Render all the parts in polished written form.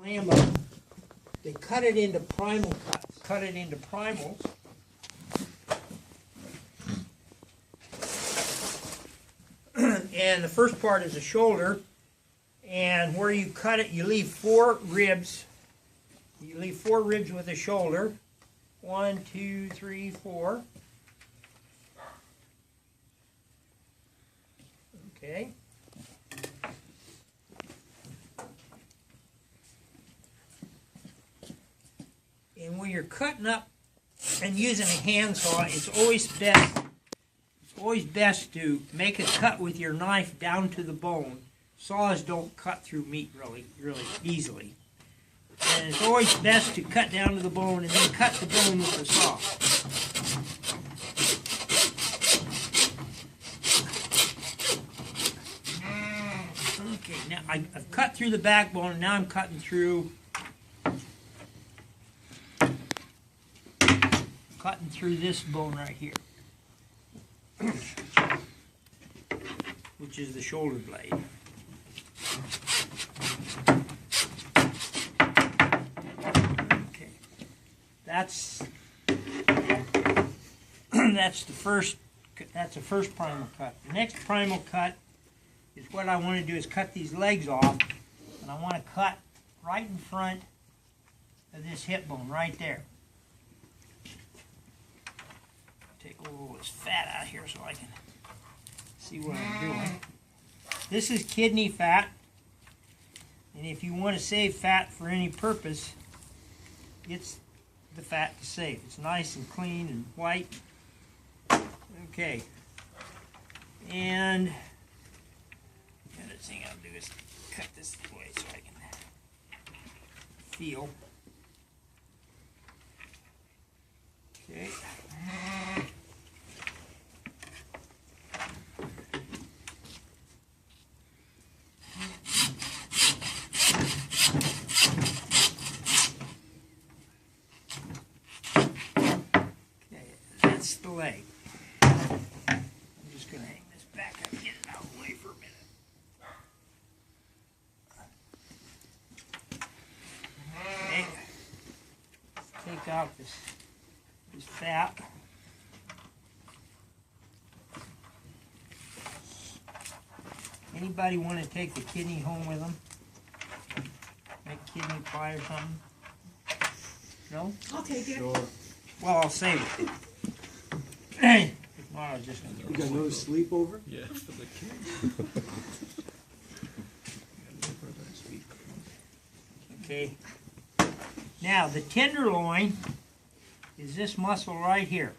lamb up, they cut it into primal cuts. Cut it into primals. And the first part is the shoulder, and where you cut it, you leave 4 ribs. You leave 4 ribs with the shoulder. 1, 2, 3, 4. Okay. And when you're cutting up and using a handsaw, it's always best to make a cut with your knife down to the bone. Saws don't cut through meat really easily. And it's always best to cut down to the bone and then cut the bone with the saw. Okay, now I've cut through the backbone, and now I'm cutting through this bone right here, which is the shoulder blade. Okay, that's the first primal cut. The next primal cut is what I want to do is cut these legs off, and I want to cut right in front of this hip bone right there. Take a little of this fat out here so I can see what I'm doing. This is kidney fat, and if you want to save fat for any purpose, it's the fat to save. It's nice and clean and white. Okay, and the other thing I'll do is cut this away so I can feel. Okay. That's the leg. I'm just going to hang this back up and get it out of the way for a minute. Okay. Take out this fat. Anybody want to take the kidney home with them? Make kidney pie or something? No? I'll take it. Sure. Well, I'll save it. If not, I was just going to You got another sleepover? Yeah, for the kids. Okay. Now, the tenderloin is this muscle right here.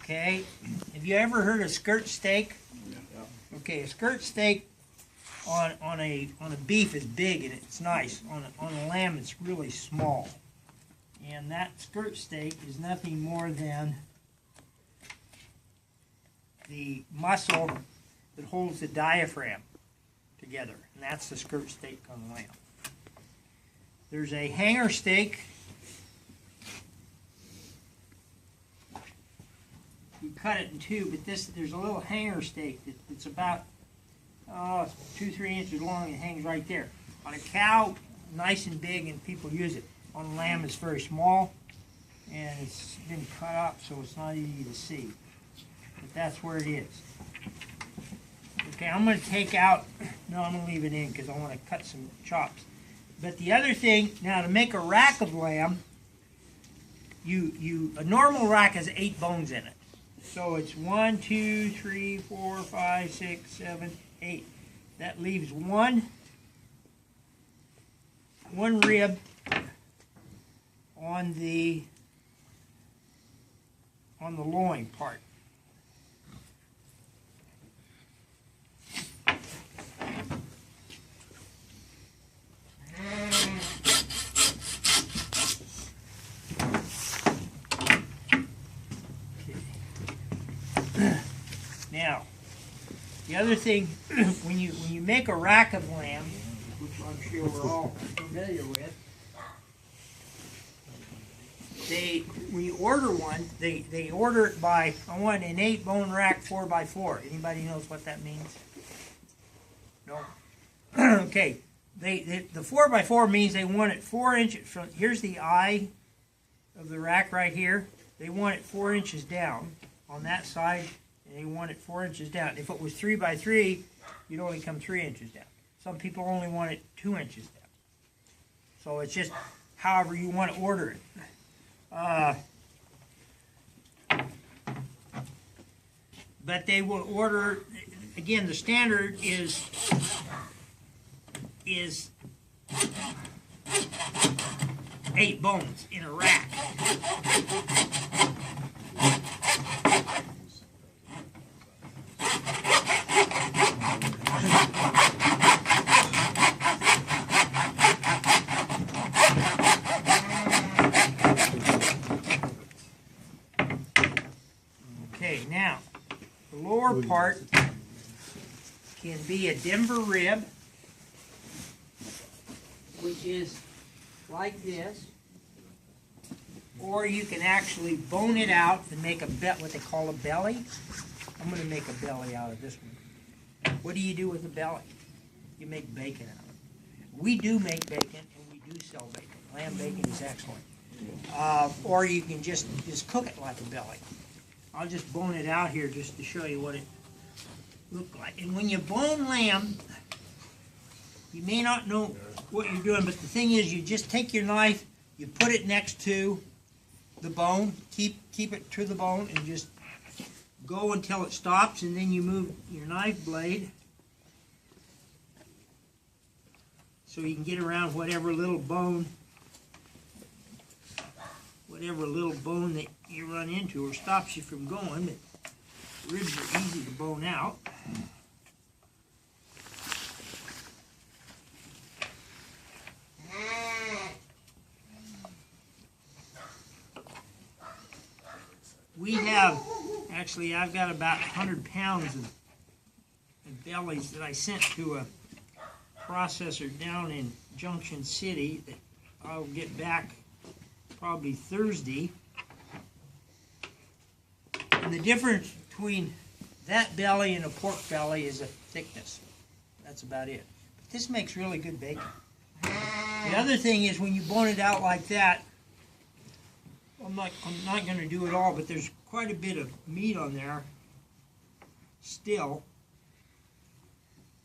Okay. Have you ever heard of skirt steak? Okay, a skirt steak on a beef is big and it's nice. On a lamb, it's really small. And that skirt steak is nothing more than the muscle that holds the diaphragm together. And that's the skirt steak on the lamb. There's a hanger steak. You cut it in two, but there's a little hanger steak that's about 2-3 inches long. It hangs right there. On a cow, nice and big, and people use it. On a lamb, it's very small, and it's been cut up, so it's not easy to see. But that's where it is. Okay, I'm going to take out. No, I'm going to leave it in because I want to cut some chops. But the other thing, now to make a rack of lamb, a normal rack has 8 bones in it. So it's 1, 2, 3, 4, 5, 6, 7, 8. That leaves one rib on the loin part. Now, the other thing, when you make a rack of lamb, which I'm sure we're all familiar with, when you order one, they order it by, I want an 8-bone rack 4x4. Anybody knows what that means? No? Okay. the 4x4 means they want it 4 inches from, here's the eye of the rack right here. They want it 4 inches down on that side, and they want it 4 inches down. If it was 3x3, you'd only come 3 inches down. Some people only want it 2 inches down. So it's just however you want to order it. But they will order, again, the standard is 8 bones in a rack. Okay, now, the lower part can be a Denver rib, which is like this, or you can actually bone it out and make what they call a belly. I'm going to make a belly out of this one. What do you do with a belly? You make bacon out of it. We do make bacon, and we do sell bacon. Lamb bacon is excellent. Or you can just cook it like a belly. I'll just bone it out here just to show you what it looked like. And when you bone lamb, you may not know what you're doing, but the thing is, you just take your knife, you put it next to the bone, keep it to the bone, and just go until it stops, and then you move your knife blade so you can get around whatever little bone that you run into or stops you from going. But ribs are easy to bone out. We have, actually I've got about 100 pounds of bellies that I sent to a processor down in Junction City that I'll get back probably Thursday. And the difference between that belly and a pork belly is a thickness. That's about it. But this makes really good bacon. The other thing is when you bone it out like that, I'm not going to do it all, but there's quite a bit of meat on there still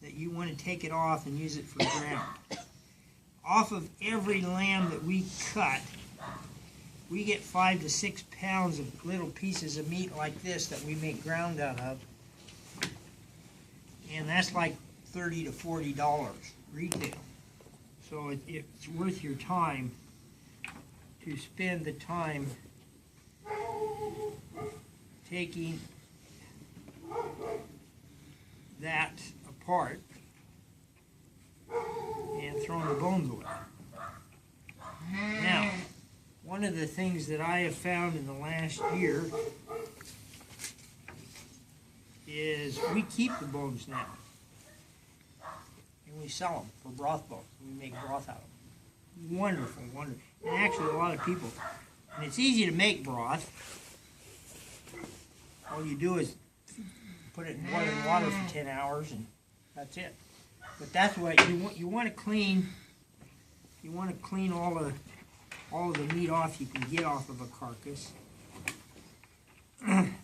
that you want to take it off and use it for ground. Off of every lamb that we cut, we get 5 to 6 pounds of little pieces of meat like this that we make ground out of. And that's like $30 to $40 retail. So it's worth your time to spend the time taking that apart and throwing the bones away. Now, one of the things that I have found in the last year is we keep the bones now and we sell them for broth bones. We make broth out of them. Wonderful, wonderful. And actually a lot of people, and it's easy to make broth. All you do is put it in boiling water for 10 hours and that's it. But that's what you want to clean. You want to clean all of the meat off you can get off of a carcass. And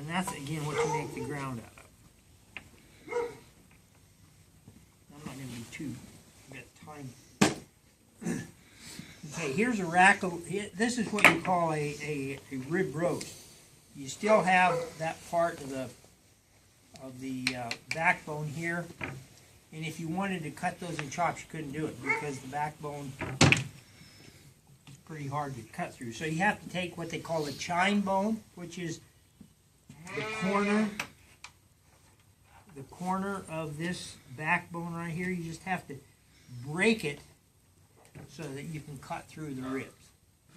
that's again what you make the ground out of. I'm not going to be too bit time. Okay, here's a rack of, this is what you call a rib roast. You still have that part of the backbone here, and if you wanted to cut those in chops, you couldn't do it because the backbone is pretty hard to cut through. So you have to take what they call the chine bone, which is the corner of this backbone right here. You just have to break it so that you can cut through the ribs.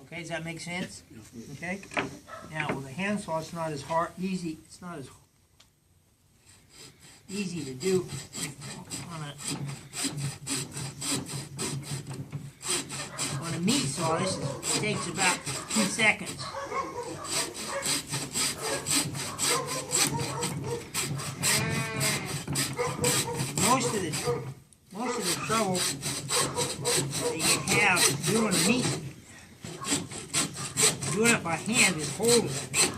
Okay, does that make sense? Okay. Now with a handsaw, it's not as easy. It's not as easy to do on a meat saw. This takes about 2 seconds. most of the trouble that you have doing meat, doing it by hand, is holding it.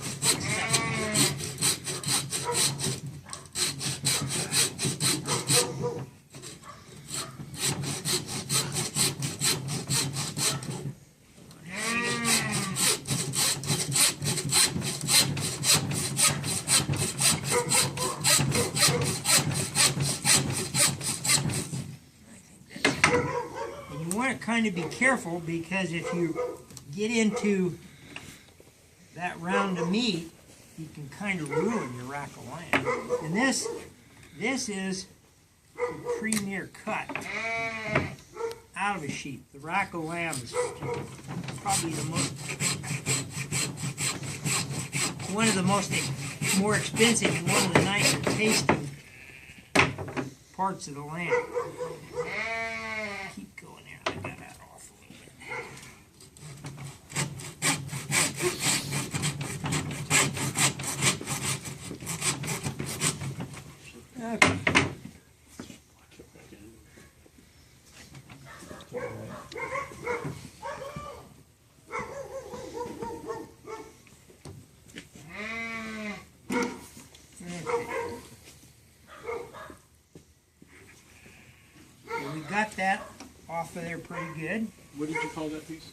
Kind of be careful, because if you get into that round of meat, you can kind of ruin your rack of lamb. And this is a premier cut out of a sheep. The rack of lamb is probably one of the more expensive and one of the nicer tasting parts of the lamb. Keep going there. I got that off a little bit. Okay. Got that off of there pretty good. What did you call that piece?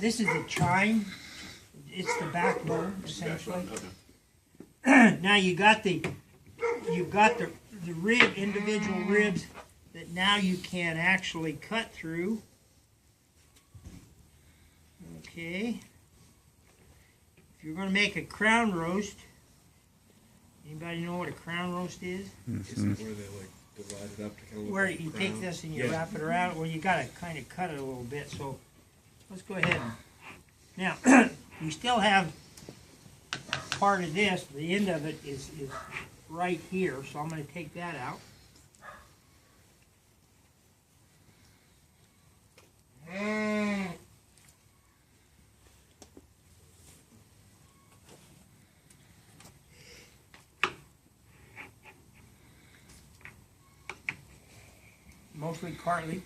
This is the chine. It's the backbone, essentially. Okay. Now you've got the individual ribs that now you can actually cut through. Okay. If you're going to make a crown roast, anybody know what a crown roast is? Isn't it where they like divide it up to kind of look Where like a you crown? take this and you wrap it around. Well, you got to kind of cut it a little bit. So let's go ahead and now we still have part of this. The end of it is right here. So I'm going to take that out. Mostly cartilage.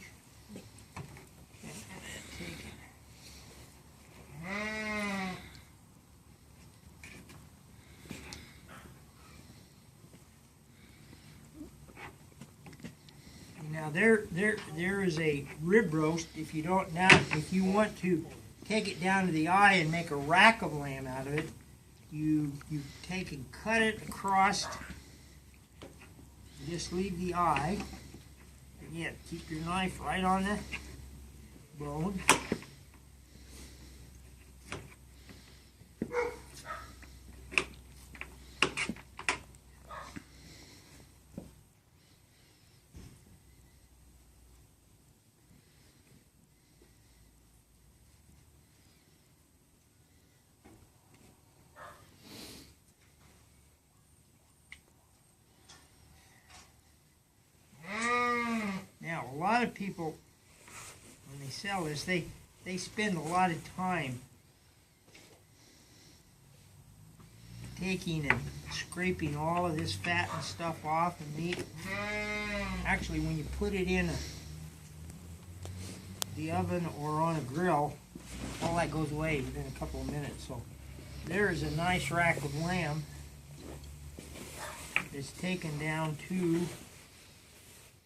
Now there is a rib roast. If you want to take it down to the eye and make a rack of lamb out of it, you take and cut it across. Just leave the eye. Again, keep your knife right on the bone. Now, a lot of people, when they sell this, they spend a lot of time taking and scraping all of this fat and stuff off the meat. Actually, when you put it in the oven or on a grill, all that goes away within a couple of minutes. So there is a nice rack of lamb that's taken down to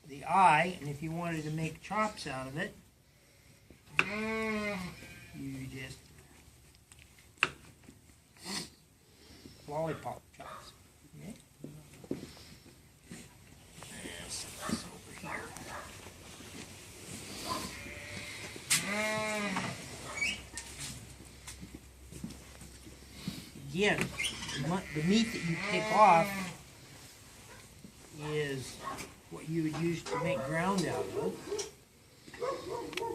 the eye, and if you wanted to make chops out of it, you just lollipop chops. Okay? Set this over here. Again, the meat that you pick off is what you would use to make ground out of.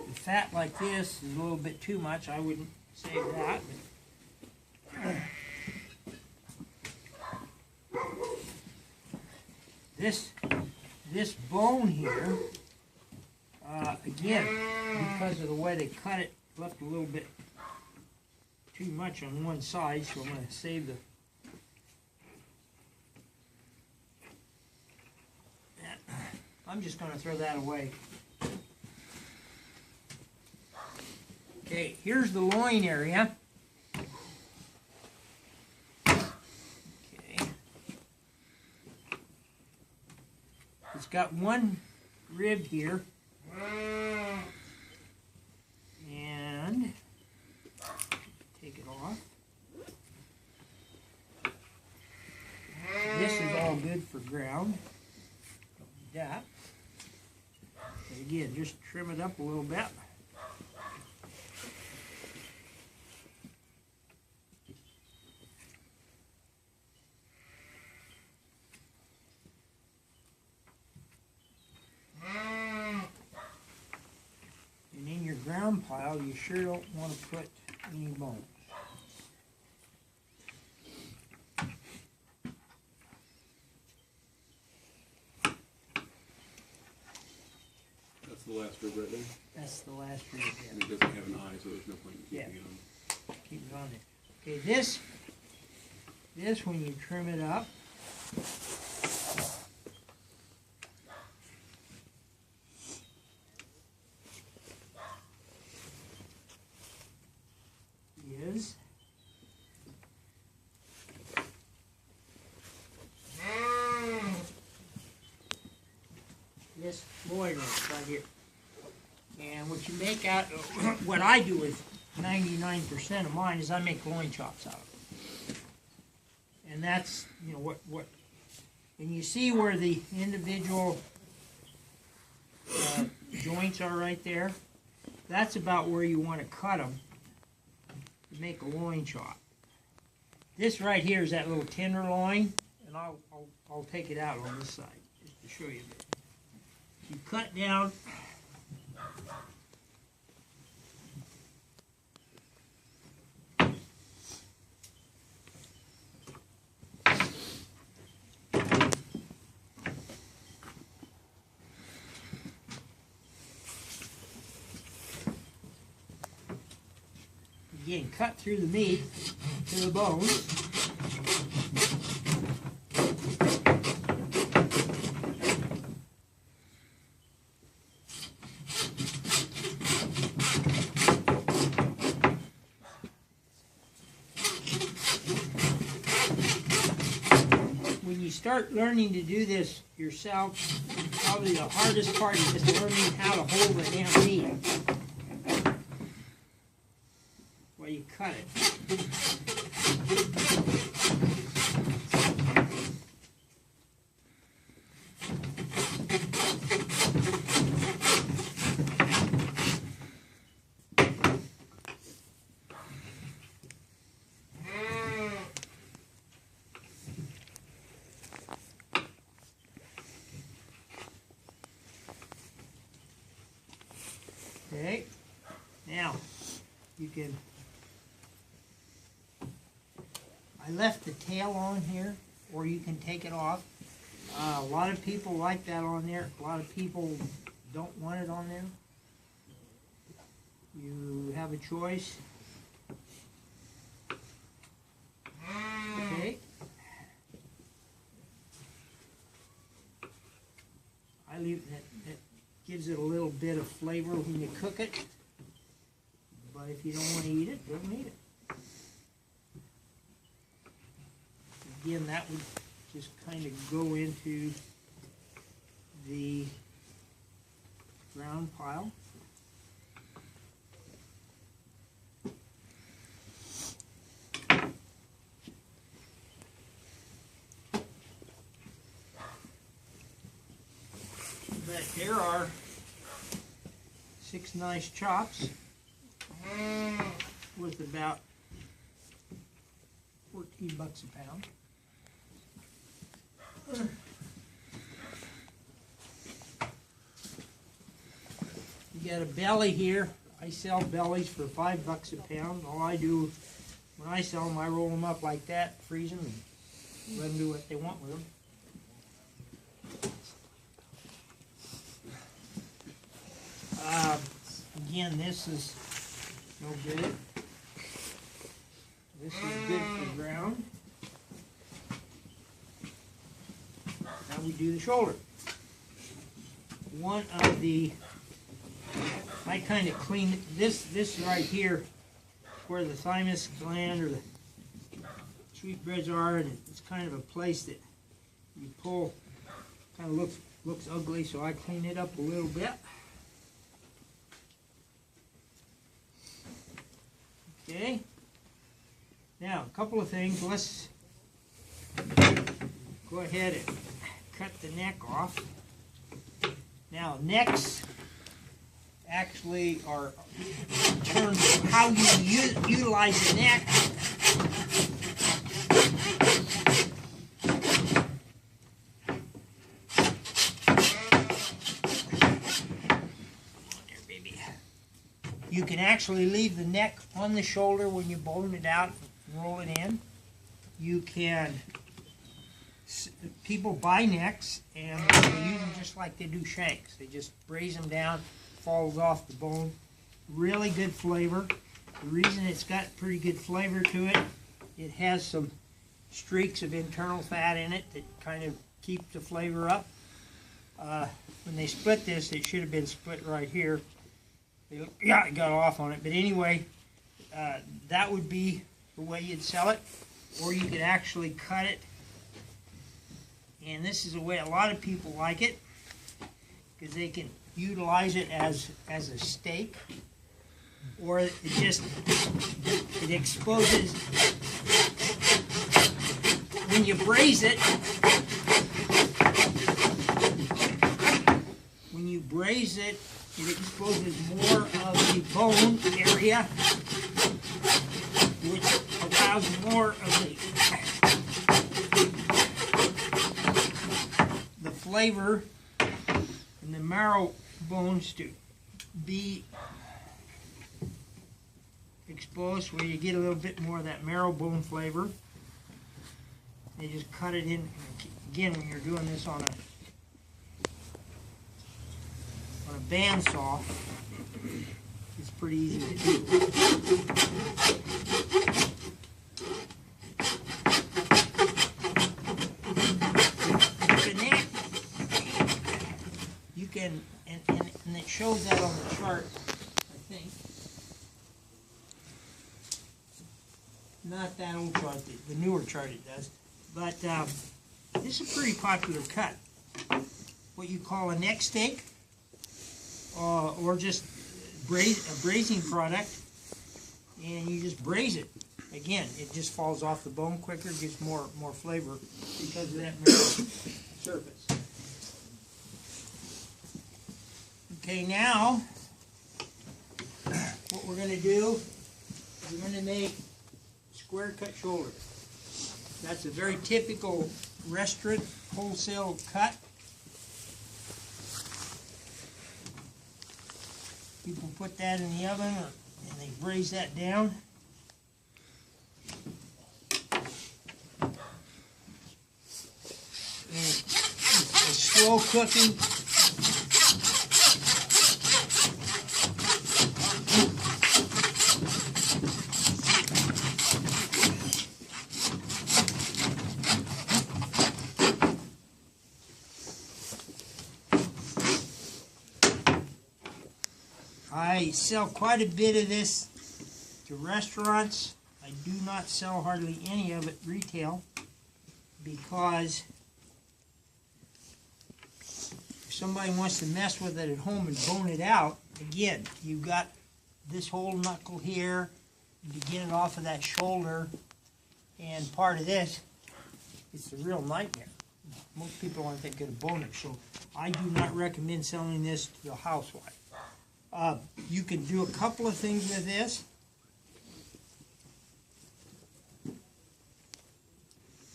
The fat like this is a little bit too much. I wouldn't save that. This bone here, again, because of the way they cut it, left a little bit too much on one side, so I'm going to save that. I'm just gonna throw that away. Okay, here's the loin area. Okay. It's got one rib here. And take it off. This is all good for ground. Don't need that. And again, just trim it up a little bit. And in your ground pile, you sure don't want to put any bones. That's the last rib right there. That's the last rib. And it doesn't have an eye, so there's no point in keeping it on. Keep it on there. Okay, this when you trim it up, is this loin right here. And what you make out, what I do with 99% of mine is I make loin chops out of it. And that's, you know, and you see where the individual joints are right there? That's about where you want to cut them to make a loin chop. This right here is that little tenderloin, and I'll take it out on this side just to show you. You cut down. Again, cut through the meat to the bone. When you start learning to do this yourself, probably the hardest part is just learning how to hold the damn meat while you cut it. Okay, now you can, I left the tail on here, or you can take it off. A lot of people like that on there, a lot of people don't want it on there. You have a choice. Okay. I leave that gives it a little bit of flavor when you cook it, but if you don't want to eat it, don't eat it. Again, that would just kind of go into the ground pile. But here are 6 nice chops with about 14 bucks a pound. You got a belly here. I sell bellies for 5 bucks a pound. All I do when I sell them, I roll them up like that, freeze them, and let them do what they want with them. Again, this is no good. This is good for ground. Now we do the shoulder. one of the, I kind of clean this right here, where the thymus gland or the sweetbreads are, and it's kind of a place that you pull, kind of looks ugly, so I clean it up a little bit. Okay. Now, a couple of things. Let's go ahead and cut the neck off. Now, necks actually are, in terms of how you utilize the neck, you can actually leave the neck on the shoulder when you bone it out and roll it in. You can, people buy necks and they use them just like they do shanks. They just braise them down, falls off the bone. Really good flavor. The reason it's got pretty good flavor to it, it has some streaks of internal fat in it that kind of keep the flavor up. When they split this, it should have been split right here. Yeah, it got off on it, but anyway, that would be the way you'd sell it, or you could actually cut it, and this is the way a lot of people like it, because they can utilize it as a steak, or it exposes, when you braise it, it exposes more of the bone area, which allows more of the flavor and the marrow bones to be exposed, where you get a little bit more of that marrow bone flavor. They just cut it in. Again, when you're doing this on a bandsaw, it's pretty easy to do. The neck, you can, and it shows that on the chart, I think. Not that old chart, the newer chart it does. But this is a pretty popular cut. What you call a neck steak. Or just a braising product, and you just braise it. Again, it just falls off the bone quicker, gets more flavor because of that marrow surface. Okay, now what we're going to do is we're going to make square cut shoulder. That's a very typical restaurant wholesale cut. People put that in the oven and they braise that down. And it's slow cooking. I sell quite a bit of this to restaurants. I do not sell hardly any of it retail, because if somebody wants to mess with it at home and bone it out, again, you've got this whole knuckle here to get it off of that shoulder, and part of this, it's a real nightmare. Most people aren't that good at boning, so I do not recommend selling this to the housewife. You can do a couple of things with this.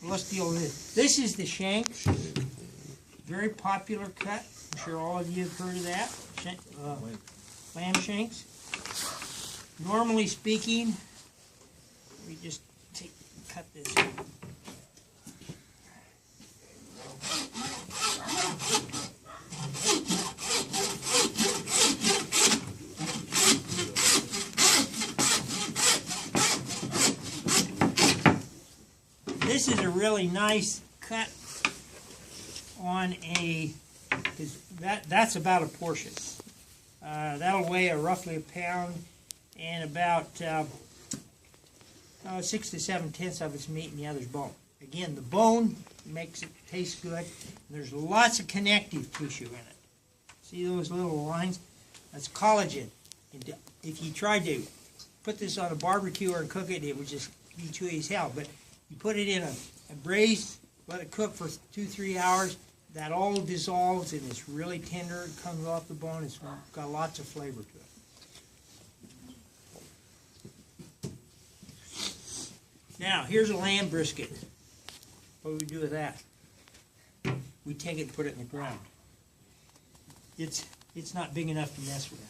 Let's deal with this. This is the shank. Very popular cut. I'm sure all of you have heard of that. Lamb shanks. Normally speaking, we just cut this. This is a really nice cut on because that's about a portion. That'll weigh roughly a pound, and about 6 to 7/10 of its meat, and the other's bone. Again, the bone makes it taste good. There's lots of connective tissue in it. See those little lines? That's collagen. And if you tried to put this on a barbecue or cook it, it would just be chewy as hell. But you put it in a braise, let it cook for 2-3 hours. That all dissolves and it's really tender. It comes off the bone. It's got lots of flavor to it. Now, here's a lamb brisket. What do we do with that? We take it and put it in the ground. It's not big enough to mess with.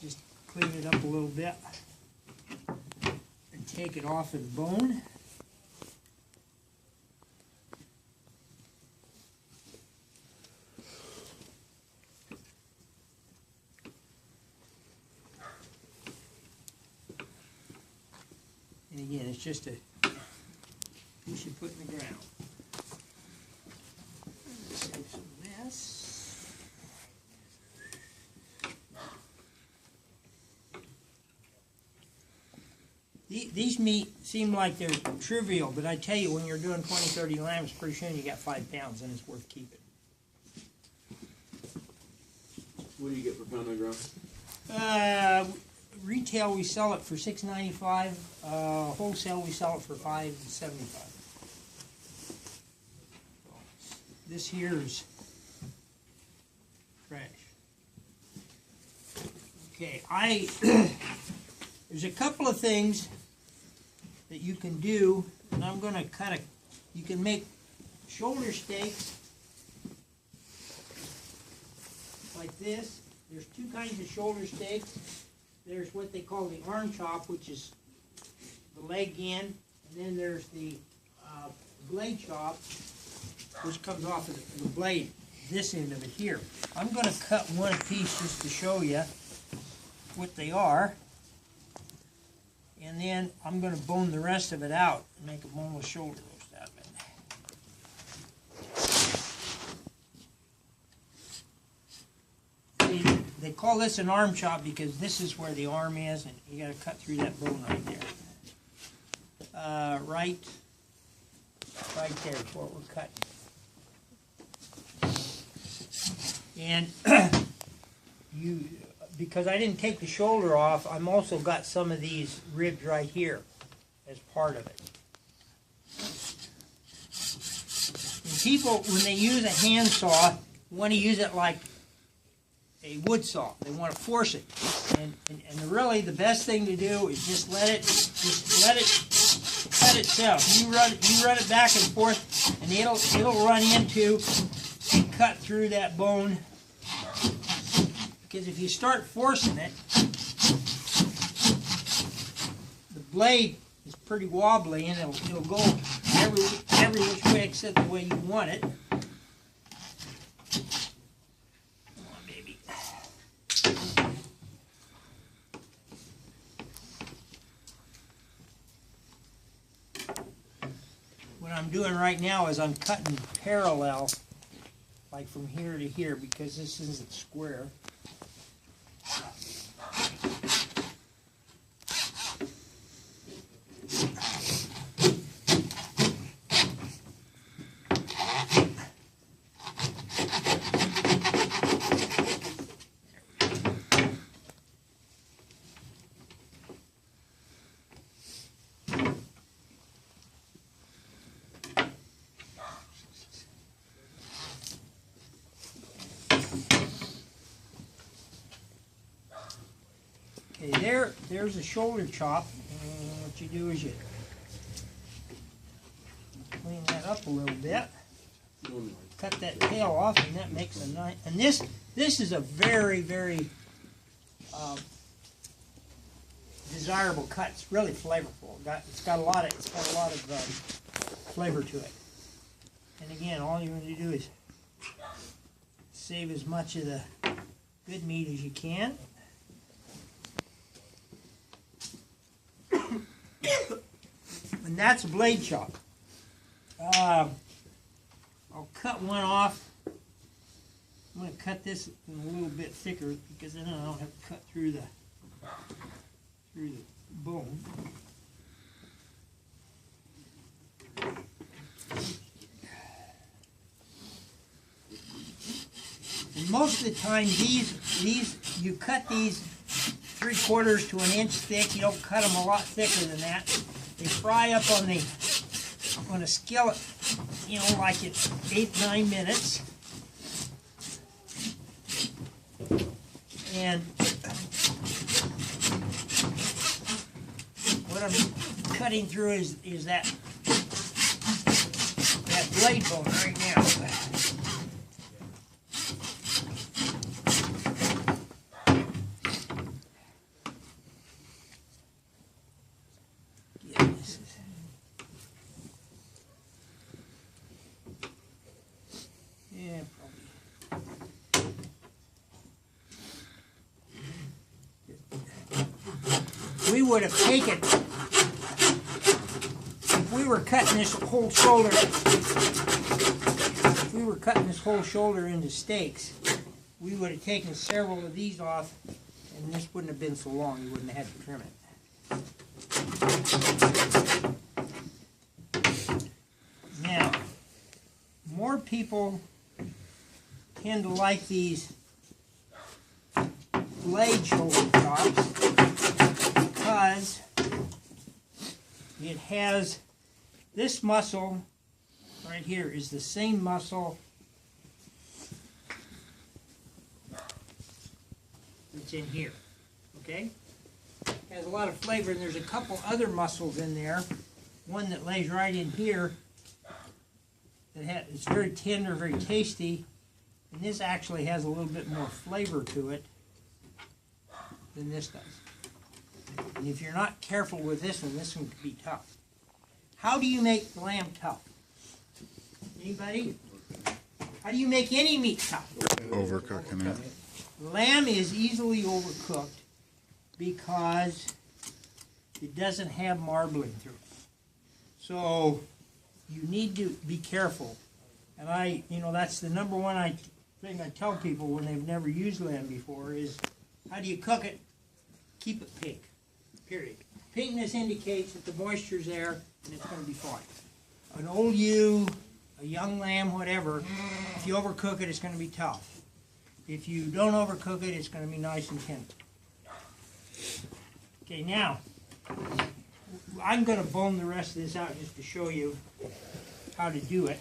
Just clean it up a little bit and take it off of the bone. And again, it's just a piece you put in the ground. Save some of this. These meat seem like they're trivial, but I tell you, when you're doing 20-30 lambs, pretty soon you got 5 pounds, and it's worth keeping. What do you get per pound on ground? Retail, we sell it for $6.95. Wholesale, we sell it for $5.75. This here is fresh. Okay, there's a couple of things that you can do, and I'm going to you can make shoulder steaks like this. There's 2 kinds of shoulder steaks. There's what they call the arm chop, which is the leg end, and then there's the blade chop, which comes off of the blade, this end of it here. I'm going to cut one piece just to show you what they are, and then I'm going to bone the rest of it out and make a boneless shoulder roast out of it. See, they call this an arm chop because this is where the arm is, and you got to cut through that bone right there. Right there is what we're cutting. And because I didn't take the shoulder off, I'm also got some of these ribs right here as part of it. And people, when they use a handsaw, want to use it like a wood saw. They want to force it. And really the best thing to do is just let it cut itself. You run it back and forth, and it'll run into and cut through that bone. Because if you start forcing it, the blade is pretty wobbly, and it'll go every which way except the way you want it. Come on, baby. What I'm doing right now is I'm cutting parallel, like from here to here, because this isn't square. Okay, there's a shoulder chop, and what you do is you clean that up a little bit, cut that tail off, and that makes a nice, and this is a very, very desirable cut. It's really flavorful. It's got a lot of flavor to it. And again, all you want to do is save as much of the good meat as you can. And that's a blade chop. I'll cut one off I'm gonna cut this a little bit thicker because then I don't have to cut through the bone. And most of the time, these you cut these 3/4 to an inch thick. You don't cut them a lot thicker than that. They fry up on a skillet, you know, like it's 8-9 minutes. And what I'm cutting through is that blade bone right now. Yeah, probably. We would have taken, if we were cutting this whole shoulder, into steaks, we would have taken several of these off, and this wouldn't have been so long. You wouldn't have had to trim it. Now, more people tend to like these blade shoulder chops because it has this muscle right here is the same muscle that's in here. Okay? Has a lot of flavor, and there's a couple other muscles in there. One that lays right in here that it's very tender, very tasty, and this actually has a little bit more flavor to it than this does. And if you're not careful with this one could be tough. How do you make lamb tough? Anybody? How do you make any meat tough? Overcooking it. Lamb is easily overcooked because it doesn't have marbling through it. So you need to be careful. And that's the number one thing I tell people when they've never used lamb before is, how do you cook it? Keep it pink, period. Pinkness indicates that the moisture's there and it's going to be fine. An old ewe, a young lamb, whatever, if you overcook it, it's going to be tough. If you don't overcook it, it's going to be nice and tender. Okay, now, I'm going to bone the rest of this out just to show you how to do it.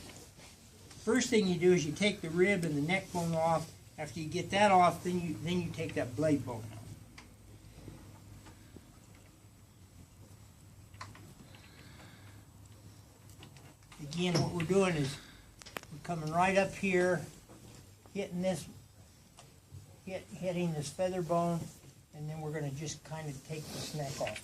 First thing you do is you take the rib and the neck bone off. After you get that off, then you take that blade bone out. Again, what we're doing is we're coming right up here, hitting this feather bone, and then we're going to just kind of take this neck off.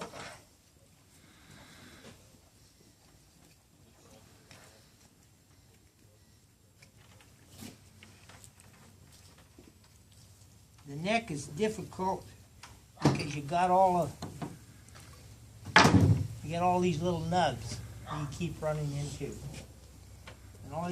The neck is difficult because you got all these little nugs that you keep running into.